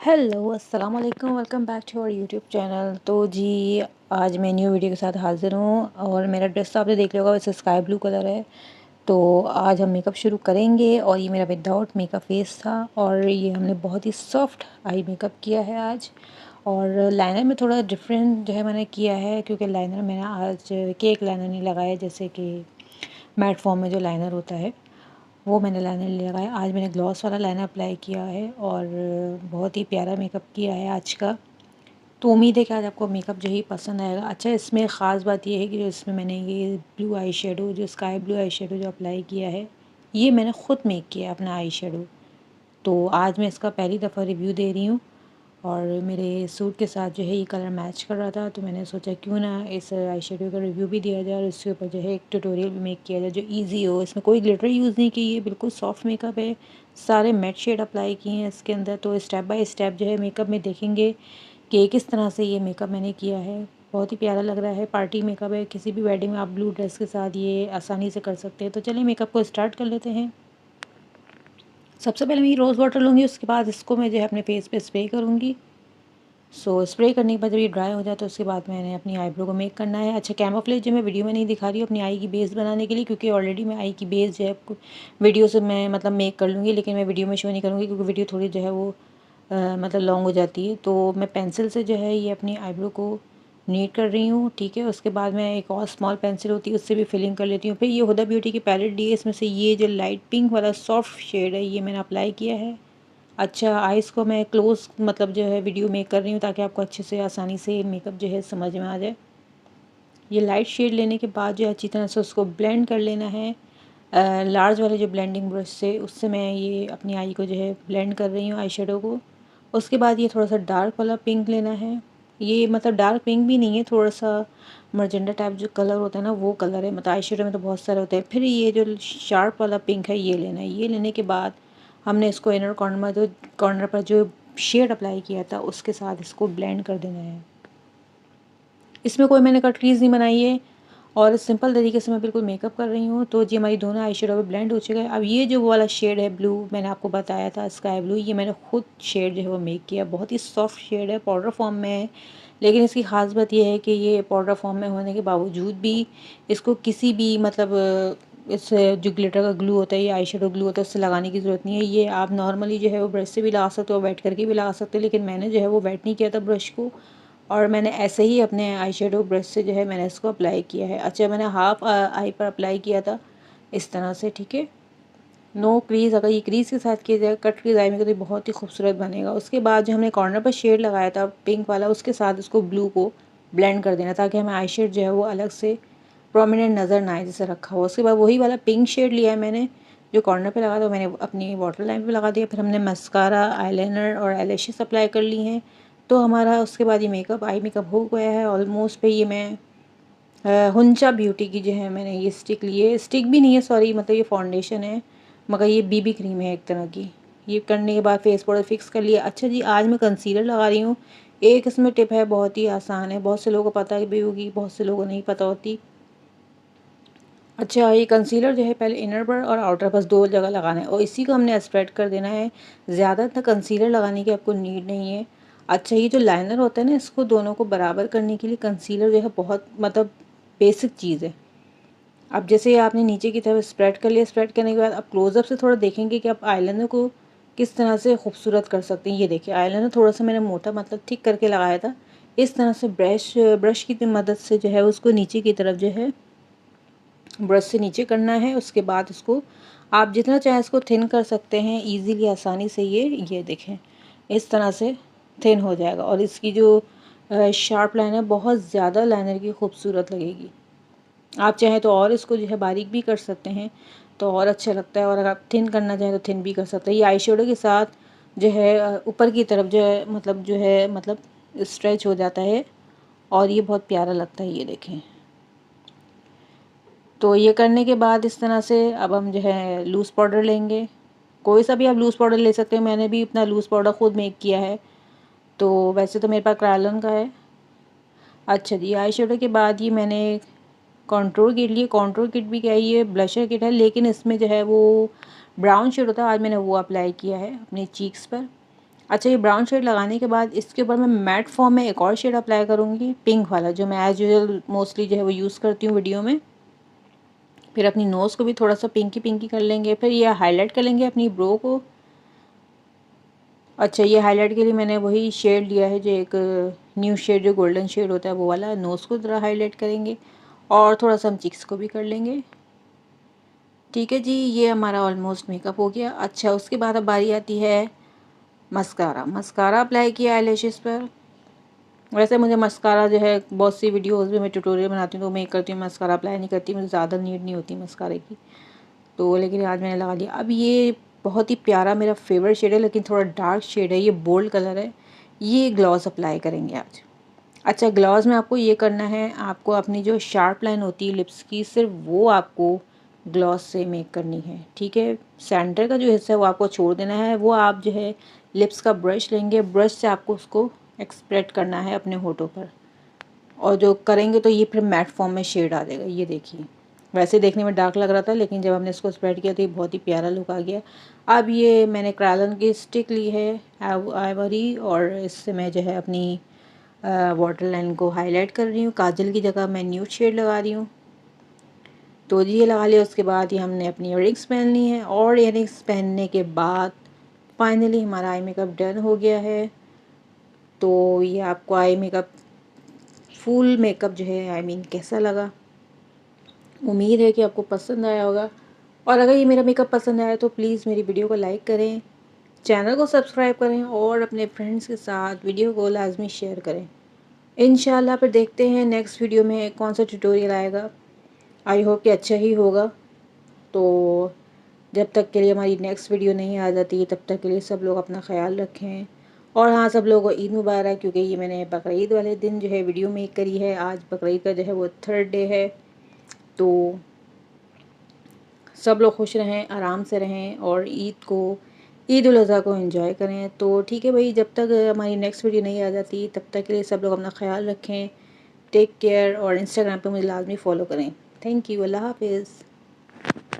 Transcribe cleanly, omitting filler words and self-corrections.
Hello अस्सलाम वालेकुम, welcome back to our YouTube channel. तो जी आज मैं न्यू वीडियो के साथ हाज़िर हूँ और मेरा ड्रेस तो आपने देख लिया होगा, वैसे स्काई ब्लू कलर है। तो आज हम मेकअप शुरू करेंगे और ये मेरा विदाउट मेकअप फेस था और ये हमने बहुत ही सॉफ्ट आई मेकअप किया है आज। और लाइनर में थोड़ा डिफरेंट जो है मैंने किया है, क्योंकि लाइनर मैंने आज केक लाइनर नहीं लगाया, जैसे कि मैट फॉर्म में जो लाइनर होता है वो मैंने लाइनर लगाया। आज मैंने ग्लॉस वाला लाइनर अप्लाई किया है और बहुत ही प्यारा मेकअप किया है आज का। तो उम्मीद है कि आज आपको मेकअप जो ही पसंद आएगा। अच्छा, इसमें ख़ास बात ये है कि जो इसमें मैंने ये ब्लू आई शेडो, जो स्काई ब्लू आई शेडो जो अप्लाई किया है, ये मैंने ख़ुद मेक किया है अपना आई शेडो। तो आज मैं इसका पहली दफ़ा रिव्यू दे रही हूँ और मेरे सूट के साथ जो है ये कलर मैच कर रहा था, तो मैंने सोचा क्यों ना इस आई शेडो का रिव्यू भी दिया जाए और इसके ऊपर जो है एक ट्यूटोरियल भी मेक किया जाए जो इजी हो। इसमें कोई ग्लिटर यूज़ नहीं की, ये बिल्कुल सॉफ्ट मेकअप है, सारे मैट शेड अप्लाई किए हैं इसके अंदर। तो स्टेप बाय स्टेप जो है मेकअप में देखेंगे कि किस तरह से ये मेकअप मैंने किया है। बहुत ही प्यारा लग रहा है, पार्टी मेकअप है, किसी भी वेडिंग में आप ब्लू ड्रेस के साथ ये आसानी से कर सकते हैं। तो चलिए मेकअप को स्टार्ट कर लेते हैं। सबसे पहले मैं ये रोज़ वाटर लूँगी, उसके बाद इसको मैं जो है अपने फेस पे स्प्रे करूँगी। स्प्रे करने के बाद जब ये ड्राई हो जाए तो उसके बाद मैंने अपनी आईब्रो को मेक करना है। अच्छा, कैमोफ्लेज जो मैं वीडियो में नहीं दिखा रही हूँ अपनी आई की बेस बनाने के लिए, क्योंकि ऑलरेडी मैं आई की बेस जो है वीडियो से मैं मतलब मेक कर लूँगी, लेकिन मैं वीडियो में शो नहीं करूँगी क्योंकि वीडियो थोड़ी जो है वो मतलब लॉन्ग हो जाती है। तो मैं पेंसिल से जो है ये अपनी आईब्रो को नीट कर रही हूँ, ठीक है। उसके बाद मैं एक और स्मॉल पेंसिल होती है उससे भी फिलिंग कर लेती हूँ। फिर ये हुदा ब्यूटी की पैलेट ली है, इसमें से ये जो लाइट पिंक वाला सॉफ्ट शेड है ये मैंने अप्लाई किया है। अच्छा, आइज़ को मैं क्लोज़ मतलब जो है वीडियो मेक कर रही हूँ ताकि आपको अच्छे से आसानी से मेकअप जो है समझ में आ जाए। ये लाइट शेड लेने के बाद जो है अच्छी तरह से उसको ब्लेंड कर लेना है। लार्ज वाले जो ब्लेंडिंग ब्रश से उससे मैं ये अपनी आई को जो है ब्लेंड कर रही हूँ आई शेडो को। उसके बाद ये थोड़ा सा डार्क वाला पिंक लेना है। ये मतलब डार्क पिंक भी नहीं है, थोड़ा सा मजेंडा टाइप जो कलर होता है ना वो कलर है, मतलब आई शेडो में तो बहुत सारे होते हैं। फिर ये जो शार्प वाला पिंक है ये लेना है। ये लेने के बाद हमने इसको इनर कॉर्नर पर जो शेड अप्लाई किया था उसके साथ इसको ब्लेंड कर देना है। इसमें कोई मैंने कटरीज़ नहीं बनाई है और सिंपल तरीके से मैं बिल्कुल मेकअप कर रही हूँ। तो जी हमारी दोनों आई शेडो पे ब्लेंड हो चुका है। अब ये जो वाला शेड है ब्लू, मैंने आपको बताया था स्काई ब्लू, ये मैंने खुद शेड जो है वो मेक किया। बहुत ही सॉफ्ट शेड है, पाउडर फॉर्म में है, लेकिन इसकी ख़ास बात यह है कि ये पाउडर फॉर्म में होने के बावजूद भी इसको किसी भी मतलब इस जो ग्लिटर का ग्लू होता है, ये आई शेडो ग्लू होता है, उससे लगाने की ज़रूरत नहीं है। ये आप नॉर्मली जो है वो ब्रश से भी लगा सकते हो, वेट करके भी लगा सकते हो, लेकिन मैंने जो है वो वेट नहीं किया था ब्रश को और मैंने ऐसे ही अपने आई शेडो ब्रश से जो है मैंने इसको अप्लाई किया है। अच्छा, मैंने हाफ आई पर अप्लाई किया था इस तरह से, ठीक है। नो क्रीज़, अगर ये क्रीज़ के साथ किया जाए कट क्रीज़ आई में तो बहुत ही खूबसूरत बनेगा। उसके बाद जो हमने कॉर्नर पर शेड लगाया था पिंक वाला, उसके साथ उसको ब्लू को ब्लेंड कर देना ताकि हमें आई शेड जो है वो अलग से प्रोमिनेंट नज़र ना आए जैसे रखा हुआ। उसके बाद वही वाला पिंक शेड लिया है मैंने, जो कॉर्नर पे लगा था मैंने अपनी वाटर लाइन पे लगा दिया। फिर हमने मस्कारा, आईलाइनर और आईलैशेस अप्लाई कर ली हैं। तो हमारा उसके बाद ये मेकअप आई मेकअप हो गया है ऑलमोस्ट। पे ये मैं हुंचा ब्यूटी की जो है मैंने ये स्टिक ली है, स्टिक भी नहीं है सॉरी, मतलब ये फाउंडेशन है मगर ये बीबी क्रीम है एक तरह की। ये करने के बाद फेस पाउडर फिक्स कर लिया। अच्छा जी, आज मैं कंसीलर लगा रही हूँ। एक इसमें टिप है, बहुत ही आसान है, बहुत से लोगों को पता भी होगी, बहुत से लोगों को नहीं पता होती। अच्छा, ये कंसीलर जो है पहले इनर पर और आउटर पर दो जगह लगाना है और इसी को हमने स्प्रेड कर देना है। ज़्यादातर कंसीलर लगाने की आपको नीड नहीं है। अच्छा, ये जो लाइनर होता है ना, इसको दोनों को बराबर करने के लिए कंसीलर जो है बहुत मतलब बेसिक चीज़ है। अब जैसे आपने नीचे की तरफ स्प्रेड कर लिया, स्प्रेड करने के बाद आप क्लोज़अप से थोड़ा देखेंगे कि आप आईलाइनर को किस तरह से खूबसूरत कर सकते हैं। ये देखिए आईलाइनर थोड़ा सा मैंने मोटा मतलब थिक करके लगाया था। इस तरह से ब्रश की मदद से जो है उसको नीचे की तरफ जो है ब्रश से नीचे करना है। उसके बाद उसको आप जितना चाहें इसको थिन कर सकते हैं इजीली, आसानी से। ये देखें इस तरह से थिन हो जाएगा और इसकी जो शार्प लाइन है बहुत ज़्यादा लाइनर की खूबसूरत लगेगी। आप चाहें तो और इसको जो है बारीक भी कर सकते हैं तो और अच्छा लगता है, और अगर आप थिन करना चाहें तो थिन भी कर सकते हैं। ये आई शेडो के साथ जो है ऊपर की तरफ जो है मतलब स्ट्रेच हो जाता है और ये बहुत प्यारा लगता है, ये देखें। तो ये करने के बाद इस तरह से अब हम जो है लूज़ पाउडर लेंगे। कोई सा भी आप लूज़ पाउडर ले सकते हैं, मैंने भी अपना लूज़ पाउडर खुद मेक किया है। तो वैसे तो मेरे पास क्रायोलन का है। अच्छा जी, आई शेडो के बाद ये मैंने कॉन्टूर किट लिए। कॉन्टूर किट भी क्या है, ये ब्लशर किट है, लेकिन इसमें जो है वो ब्राउन शेड होता है, आज मैंने वो अप्लाई किया है अपने चीक्स पर। अच्छा, ये ब्राउन शेड लगाने के बाद इसके ऊपर मैं मैट फॉर्म में एक और शेड अप्लाई करूँगी, पिंक वाला, जो मैं एज़ यूजुअल मोस्टली जो है वो यूज़ करती हूँ वीडियो में। फिर अपनी नोज़ को भी थोड़ा सा पिंकी पिंकी कर लेंगे। फिर ये हाईलाइट कर लेंगे अपनी ब्रो को। अच्छा, ये हाईलाइट के लिए मैंने वही शेड लिया है, जो एक न्यू शेड, जो गोल्डन शेड होता है वो वाला। नोज़ को ज़रा हाईलाइट करेंगे और थोड़ा सा हम चिक्स को भी कर लेंगे। ठीक है जी, ये हमारा ऑलमोस्ट मेकअप हो गया। अच्छा, उसके बाद अब बारी आती है मस्कारा। मस्कारा अप्लाई किया आईलैशेस पर। वैसे मुझे मस्कारा जो है, बहुत सी वीडियोज़ में मैं ट्यूटोरियल बनाती हूँ तो मैं करती हूँ, मस्कारा अप्लाई नहीं करती, मुझे ज़्यादा नीड नहीं होती मस्कारे की। तो लेकिन आज मैंने लगा लिया। अब ये बहुत ही प्यारा मेरा फेवरेट शेड है, लेकिन थोड़ा डार्क शेड है, ये बोल्ड कलर है। ये ग्लॉस अप्लाई करेंगे आज। अच्छा, ग्लॉस में आपको ये करना है, आपको अपनी जो शार्प लाइन होती है लिप्स की, सिर्फ वो आपको ग्लॉस से मेक करनी है। ठीक है, सेंटर का जो हिस्सा है वो आपको छोड़ देना है। वो आप जो है लिप्स का ब्रश लेंगे, ब्रश से आपको उसको एक्सप्रेड करना है अपने होठों पर, और जो करेंगे तो ये फिर मैट फॉर्म में शेड आ जाएगा। ये देखिए, वैसे देखने में डार्क लग रहा था, लेकिन जब हमने इसको स्प्रेड किया तो ये बहुत ही प्यारा लुक आ गया। अब ये मैंने क्रायलन की स्टिक ली है आइवरी, और इससे मैं जो है अपनी वाटर लाइन को हाईलाइट कर रही हूँ। काजल की जगह मैं न्यूड शेड लगा रही हूँ। तो ये लगा लिया। उसके बाद ये हमने अपनी इयररिंग्स पहन ली हैं, और इयररिंग्स पहनने के बाद फाइनली हमारा आई मेकअप डन हो गया है। तो ये आपको आई मेकअप, फुल मेकअप जो है, आई मीन कैसा लगा? उम्मीद है कि आपको पसंद आया होगा। और अगर ये मेरा मेकअप पसंद आया तो प्लीज़ मेरी वीडियो को लाइक करें, चैनल को सब्सक्राइब करें, और अपने फ्रेंड्स के साथ वीडियो को लाजमी शेयर करें। इंशाल्लाह फिर देखते हैं नेक्स्ट वीडियो में कौन सा ट्यूटोरियल आएगा। आई होप कि अच्छा ही होगा। तो जब तक के लिए हमारी नेक्स्ट वीडियो नहीं आ जाती, तब तक के लिए सब लोग अपना ख्याल रखें। और हाँ, सब लोगों को ईद मुबारक, क्योंकि ये मैंने बकरीद वाले दिन जो है वीडियो मेक करी है। आज बकरीद का जो है वो 3rd डे है। तो सब लोग खुश रहें, आराम से रहें, और ईद उल अज़हा को एंजॉय करें। तो ठीक है भाई, जब तक हमारी नेक्स्ट वीडियो नहीं आ जाती तब तक के लिए सब लोग अपना ख्याल रखें। टेक केयर, और इंस्टाग्राम पे मुझे लाजमी फ़ॉलो करें। थैंक यू, अल्लाह हाफिज़।